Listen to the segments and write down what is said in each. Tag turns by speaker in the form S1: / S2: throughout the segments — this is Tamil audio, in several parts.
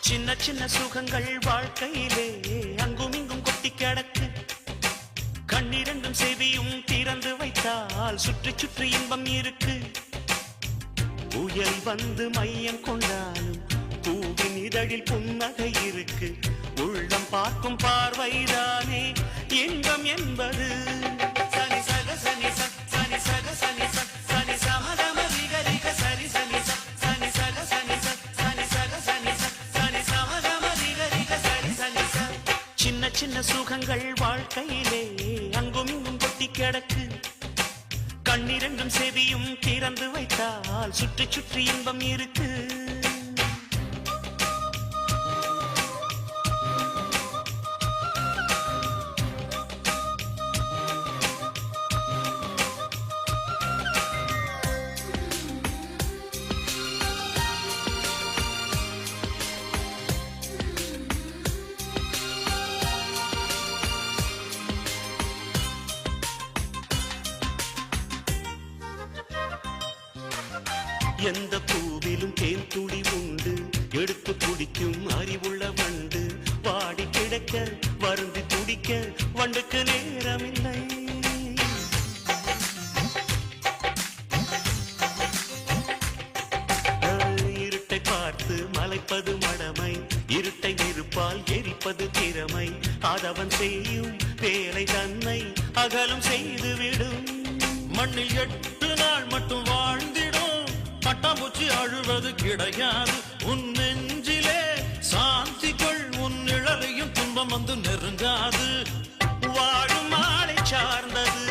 S1: சின்ன சின்ன சுகங்கள் வாழ்க்கையிலே அங்கும் இங்கும் கொட்டி கிடக்கு. கண்ணிரண்டும் செவியும் திறந்து வைத்தால் சுற்றி சுற்றி இன்பம் இருக்கு. புயல் வந்து மையம் கொண்டாலும் பூவின் இதழில் புன்னகை இருக்கு. உள்ளம் பார்க்கும் பார்வைதானே இன்பம் என்பது. சனி சக சனி சனி சக சனி சனி சமதம விகரிக சரி சனி சனி சக சனி சனி சக சனி சனி சமதம விகரிக சரி சனி. சின்ன சின்ன சுகங்கள் வாழ்க்கையிலே அங்கும் இங்கும் கொட்டி கிடக்கு. கண்ணிரண்டும் செவியும் திறந்து வைத்தால் சுற்றி சுற்றி இன்பம் இருக்கு. எந்த பூவிலும் தேன் துளி உண்டு, எடுத்து குடிக்கும் அறிவுள்ள வண்டு. வாடி கிடக்க வருந்தி துடிக்க வண்டுக்கு நேரமில்லை. இருட்டை பார்த்து மலைப்பது மடமை, இருட்டை நெருப்பால் எரிப்பது திறமை. அதவன் செய்யும் வேலை தன்னை அகலும் செய்துவிடும்.
S2: மண்ணில் 8 நாள் மட்டும் வாழ்ந்திடும் பட்டாம்பூச்சி அழுவது கிடையாது. உன் நெஞ்சிலே சாந்தி கொள், உன் நிழலையும் துன்பம் வந்து நெருங்காது.
S1: வாழும் மாலை சார்ந்தது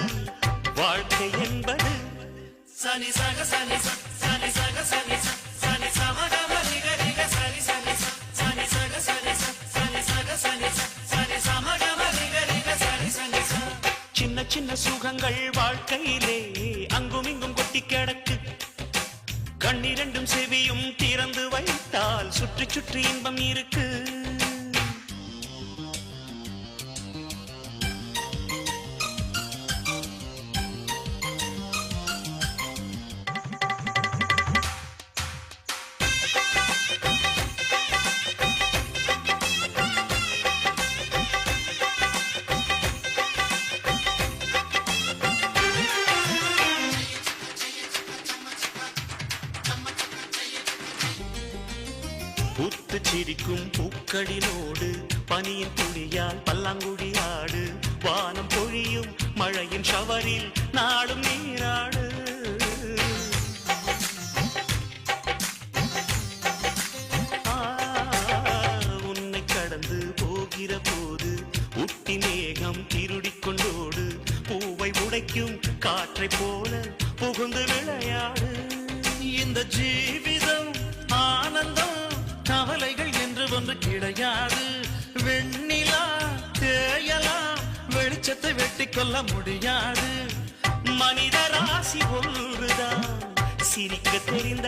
S1: வாழ்க்கை என்பது.
S2: சனி சக சனி சனி சக சனி சனி சமகம நிகரிக சரி சனி சனி சக சனி சனி சக சனி சனி சமகம நிகரிக சரி சனி.
S1: சின்ன சின்ன சுகங்கள் வாழ்க்கையிலே அங்கும் இங்கும் கொட்டி கிடக்கு. கண்ணிரண்டும் செவியும் திறந்து வைத்தால் சுற்றி சுற்றி இன்பம் இருக்கு. பூத்து சிரிக்கும் பூக்களினோடு பனியின் துளியால் பல்லாங்குழி ஆடு. வானம் பொழியும் மழையின் ஷவரில் நாடும் நீராடு. உன்னை கடந்து போகிற போது உட்டி மேகம் திருடிக் கொண்டோடு. பூவை உடைக்கும் காற்றை போல புகுந்து விளையாடு.
S2: இந்த ஜீவிதம் ஆனந்தம் கவலைகள் என்று ஒன்று கிடையாது. வெண்ணிலா தேயலாம், வெளிச்சத்தை வெட்டி கொள்ள முடியாது.
S1: மனித ராசி ஒன்றுதான் சிரிக்க தெரிந்த